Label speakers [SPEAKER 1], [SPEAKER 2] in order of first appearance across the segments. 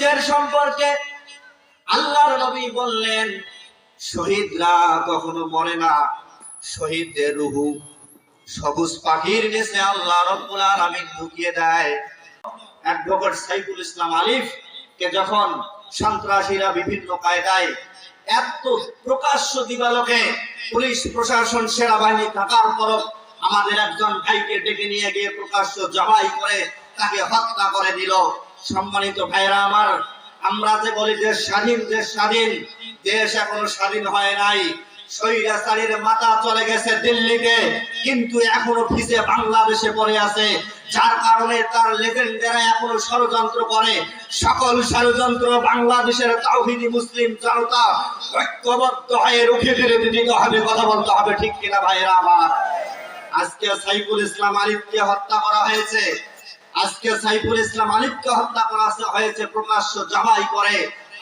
[SPEAKER 1] শহীদের সম্পর্কে আল্লাহর নবী বললেন, শহীদরা কখনো মরে না, শহীদদের রূহ সবুজ পাখির নিচে আল্লাহ রাব্বুল আলামিন ঢুকিয়ে দেয়। অ্যাডভোকেট সাইফুল ইসলাম আলিফ কে যখন সন্ত্রাসীরা বিভিন্ন কায়দায় এত প্রকাশ্য দিবালোকে পুলিশ প্রশাসন সেনাবাহিনী থাকার পরও আমাদের একজন ভাইকে ডেকে নিয়ে গিয়ে প্রকাশ্য জবাই করে তাকে হত্যা করে দিল। সম্মানিত ভাইরা আমার, আমরা যে বলি দেশ স্বাধীন, দেশ স্বাধীন, দেশ এখনো স্বাধীন হয় নাই। স্বৈরাচারীর মাথা চলে গেছে দিল্লিতে, কিন্তু এখনো ভিজে বাংলাদেশে পড়ে আছে, যার কারণে তার লেজেন্ডেরা এখনো ষড়যন্ত্র করে। সকল ষড়যন্ত্র বাংলাদেশের তাওহীদি মুসলিম জনতা ঐক্যবদ্ধ হয়ে রুখে দিতে হবে। কথা বলতে হবে, ঠিক কিনা ভাইরা আমার? আজকে সাইফুল ইসলাম আলিফকে হত্যা করা হয়েছে, আজকে সাইফুল ইসলাম আলিফকে হত্যা করা হয়েছে প্রকাশ্য জবাই করে।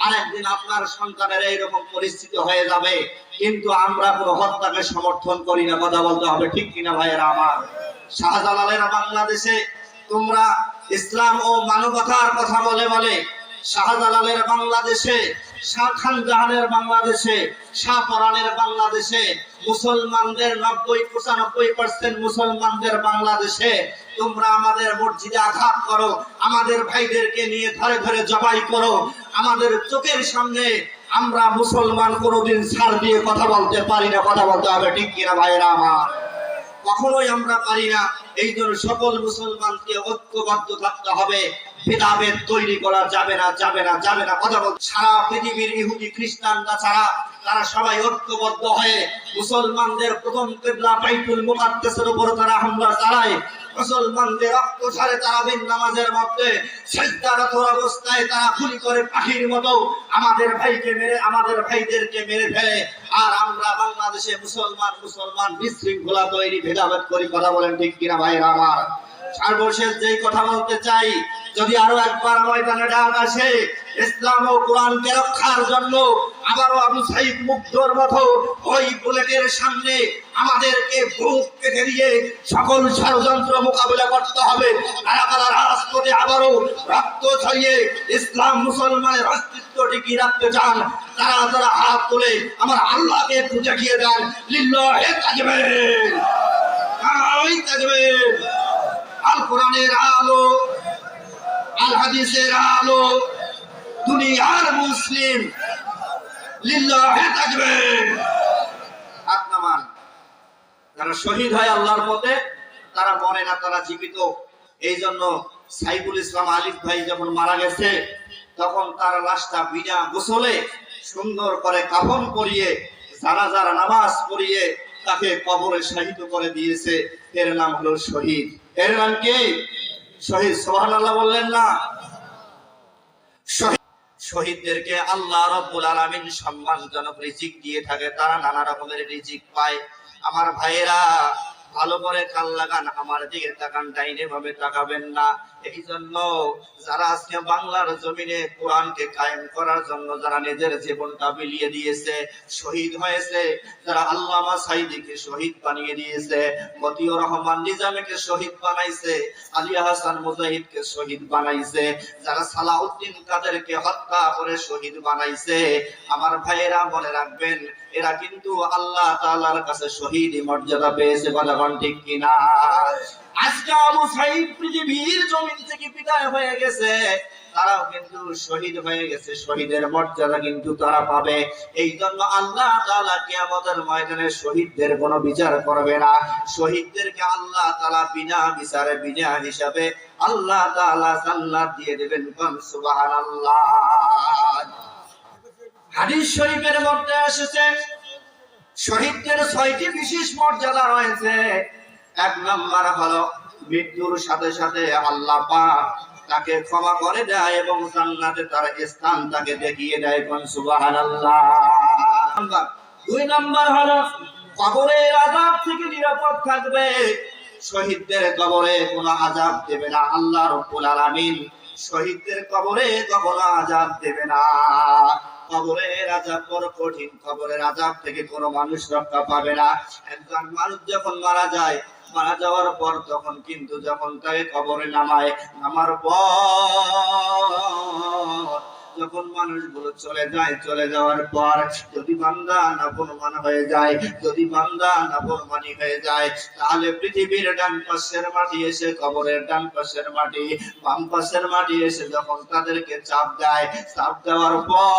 [SPEAKER 1] আরেকদিন আপনার সন্তানের এইরকম পরিস্থিতি হয়ে যাবে, কিন্তু আমরা কোনো হত্যাকে সমর্থন করি না। কথা বলতে হবে, ঠিক কিনা ভাইয়েরা আমার? শাহজালালের বাংলাদেশে তোমরা ইসলাম ও মানবতার কথা বলে বলে শাহজালালের বাংলাদেশে, শাহ খানজাহানের বাংলাদেশে, শাহপরানের বাংলাদেশে, মুসলমানদের 90-95% মুসলমানদের বাংলাদেশে তোমরা আমাদের মসজিদে আঘাত করো, আমাদের ভাইদেরকে নিয়ে ধরে ধরে জবাই করো। আমাদের চোখের সামনে আমরা মুসলমান কোনোদিন ছাড় দিয়ে কথা বলতে পারি না। কথা বলতে হবে, ঠিক কিনা ভাইরা আমার? কখনোই আমরা পারি না। এই জন্য সকল মুসলমানকে ঐক্যবদ্ধ থাকতে হবে, ভেদাভেদ তৈরি করা যাবে না, যাবে না, যাবে না। কথা বল, সারা পৃথিবীর ইহুদি খ্রিস্টানরা ছাড়া তারা সবাই ঐক্যবদ্ধ হয়ে মুসলমানদের প্রথম কিবলা বাইতুল মুকাদ্দাসের উপর তারা হামলা চালায়। মুসলমানদের রক্ত ঝরে তারাবির নামাজের মধ্যে সিজদারত অবস্থায় তারা গুলি করে পাখির মতো আমাদের ভাইকে মেরে, আমাদের ভাইদেরকে মেরে ফেলে। আর আমরা বাংলাদেশে মুসলমান বিশৃঙ্খলা তৈরি, ভেদাভেদ করি। কথা বলেন, ঠিক কিনা ভাইরা আমার? সর্বশেষ যেই কথা বলতে চাই, যদি আরো একবার ময়দানে ডাক আসে ইসলাম ও কোরআনকে রক্ষার জন্য, আবারও আবু সাইদ মুগ্ধর মতো ওই বুলেটের সামনে আমাদেরকে বুক কেটে দিয়ে সকল ষড়যন্ত্র মোকাবিলা করতে হবে। কারা রাজপথে আবারও রক্ত ছড়িয়ে ইসলাম মুসলমানের অস্তিত্ব টিকিয়ে রাখতে চান, তারা হাত তুলে আমার আল্লাহকে একটু দেখিয়ে দেন। লিল্লাহি তাকবীর, নারায়ে তাকবীর। আল কোরআনের আলো, আল হাদিসের আলো, দুনিয়ার মুসলিম, লিল্লাহি তাকবীর। আপনামান যারা শহীদ হয় আল্লাহর পথে, তারা মরে না, তারা জীবিত। এই জন্য সাইফুল ইসলাম আলিফ ভাই যখন মারা গেছে, তখন তার লাশটা বিনা গোসলে সুন্দর করে কাফন পরিয়ে, জানাজার নামাজ পড়িয়ে তাকে কবরে শাহিদ করে দিয়েছে। এর নাম হলো শহীদ। এর নাম কি? শহীদ। সুবহানাল্লাহ বললেন না? শহীদদেরকে আল্লাহ রাব্বুল আলামিন সম্মানজনক রিজিক দিয়ে থাকে, তারা নানা রকমের রিজিক পায়। আমার ভাইয়েরা, ভালো করে কান লাগান, আমার দিকে তাকান, ডাইনে ভাবে তাকাবেন না। এই জন্য যারা আজকে বাংলার জমিনে কোরআনকে কায়েম করার জন্য যারা নিজের জীবনটা বিলিয়ে দিয়েছে, শহীদ হয়েছে, যারা আল্লামা সাইদিকে শহীদ বানিয়ে দিয়েছে, মতিউর রহমান নিজামীকে শহীদ বানাইছে, আলী হাসান মুজাহিদকে শহীদ বানাইছে, যারা সালাউদ্দিন কাদেরকে হত্যা করে শহীদ বানাইছে, আমার ভাইয়েরা মনে রাখবেন, এরা কিন্তু আল্লাহ তাআলার কাছে শহীদি মর্যাদা পেয়েছে। বলা ঠিক কিনা? আজকে আবু সাইদ পৃথিবীর জমিন থেকে বিদায় হয়ে গেছে, তারাও কিন্তু শহীদ হয়ে গেছে, শহীদের মর্যাদা কিন্তু তারা পাবে। এই জন্য আল্লাহ তাআলা কিয়ামতের ময়দানে শহীদদের কোনো বিচার করবে না। শহীদদেরকে আল্লাহ তাআলা বিনা বিচারে, বিনা হিসাবে আল্লাহ তাআলা জান্নাত দিয়ে দেবেন। সুবহানাল্লাহ। হাদিস শরীফের মধ্যে এসেছে শহীদদের 6টি বিশেষ মর্যাদা রয়েছে। এক নাম্বার হলো মৃত্যুর সাথে সাথে আল্লাহ পাক তাকে ক্ষমা করে দেয় এবং জান্নাতে তার স্থান তাকে দেখিয়ে দেয়। সুবহানাল্লাহ। 2 নাম্বার হলো কবরের আযাব থেকে নিরাপদ থাকবে। শহীদদের কবরে কোনো আযাব দেবে না আল্লাহ রাব্বুল আলামিন। শহীদদের কবরে কখনো আযাব দেবে না। কবরের আযাব বড় কঠিন, কবরের আযাব থেকে কোনো মানুষ রক্ষা পাবে না। একজন মানুষ যখন মারা যায়, মারা যাওয়ার পর তখন কিন্তু যখন তাকে কবরে নামায়, নামার পর যখন মানুষগুলো চলে যাওয়ার পর যদি বান্দা নাফরমান হয়ে যায়, যদি বান্দা নাফরমানি হয়ে যায়, তাহলে পৃথিবীর ডান পাশের মাটি এসে কবরের ডান পাশের মাটি, বাম পাশের মাটি এসে যখন তাদেরকে চাপ দেয়, চাপ দেওয়ার পর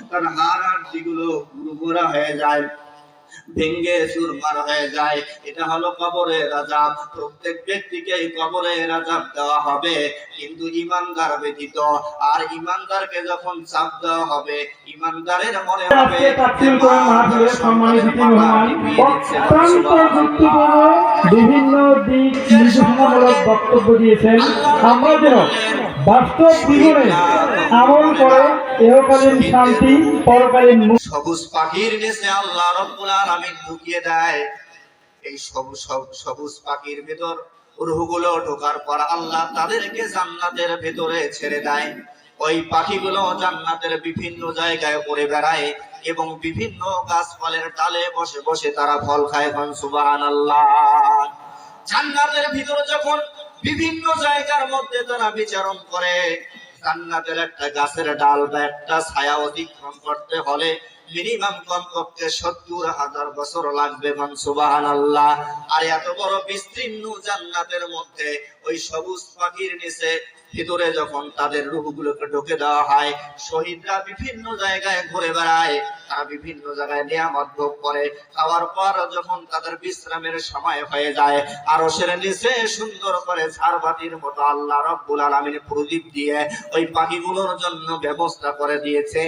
[SPEAKER 1] তার হাড় হাড্ডিগুলো গুড়গুড়া হয়ে যায়, ভেঙ্গে চুরমার হয়ে যায়। এটা হলো কবরের আযাব। প্রত্যেক ব্যক্তিকে কবরের আযাব দেওয়া হবে, কিন্তু ঈমানদার ব্যতীত। আর ঈমানদারকে যখন চাপ দেওয়া হবে, ঈমানদারের মনে হবে
[SPEAKER 2] বিভিন্ন দিক নির্দেশনামূলক বক্তব্য দিয়েছেন। আমরা যেন বাস্তব জীবনে আমল করে ইহকালীন শান্তি, পরকালীন মুক্তি।
[SPEAKER 1] সবুজ পাখির নিচে আল্লাহ রাব্বুল আলামিন ঢুকিয়ে দেয়। এই সবুজ পাখির ভেতর রূহগুলো ঢোকার পর আল্লাহ তাদেরকে জান্নাতের ভেতরে ছেড়ে দেয়। ওই পাখিগুলো জান্নাতের বিভিন্ন জায়গায় উড়ে বেড়ায় এবং বিভিন্ন গাছপালের ডালে বসে বসে তারা ফল খায়। সুবহানাল্লাহ। জান্নাতের ভিতরে যখন বিভিন্ন জায়গার মধ্যে তারা বিচরণ করে, জান্নাতের একটা গাছের ডাল বা একটা ছায়া অতিক্রম করতে হলে মিনিমাম কমপক্ষে ৭০,০০০ বছর লাগবে। সুবহানাল্লাহ। আর এত বড় বিস্তীর্ণ জান্নাতের মধ্যে ওই সবুজ পাখির নিচে ভিতরে যখন তাদের রূহগুলোকে ঢুকে দেওয়া হয়, শহীদরা বিভিন্ন জায়গায় ঘুরে বেড়ায়, তারা বিভিন্ন জায়গায় নিয়ামত ভোগ করে। খাওয়ার পর যখন তাদের বিশ্রামের সময় হয়ে যায়, আরশের নিচে সুন্দর করে ঝাড়বাতির মতো আল্লাহ রাব্বুল আলামিন প্রদীপ দিয়ে ওই পাখিগুলোর জন্য ব্যবস্থা করে দিয়েছে।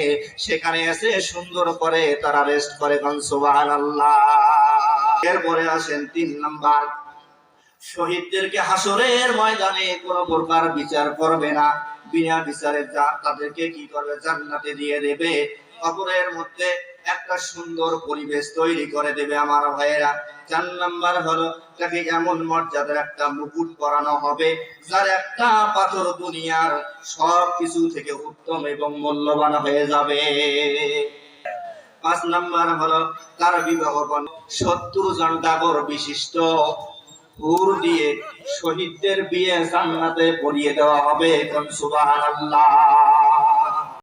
[SPEAKER 1] সেখানে এসে সুন্দর করে তারা রেস্ট করে। সুবহানাল্লাহ। এরপরে আসেন ৩ নাম্বার, শহীদদেরকে হাসরের ময়দানে কোনো প্রকার বিচার করবে না, বিনা বিচারে তাদেরকে কি করবে? জান্নাতে দিয়ে দেবে। কবরের মধ্যে একটা সুন্দর পরিবেশ তৈরি করে দেবে আমার ভাইয়েরা। ৪ নাম্বার হলো তাকে এমন মর্যাদার একটা মুকুট পরানো হবে যার একটা পাথর দুনিয়ার সব কিছু থেকে উত্তম এবং মূল্যবান হয়ে যাবে। ৫ নাম্বার হলো তার বিবাহ ৭০ জন ডাগর বিশিষ্ট হুর দিয়ে শহীদদের বিয়ে জান্নাতে পরিয়ে দেওয়া হবে। সুবহানাল্লাহ।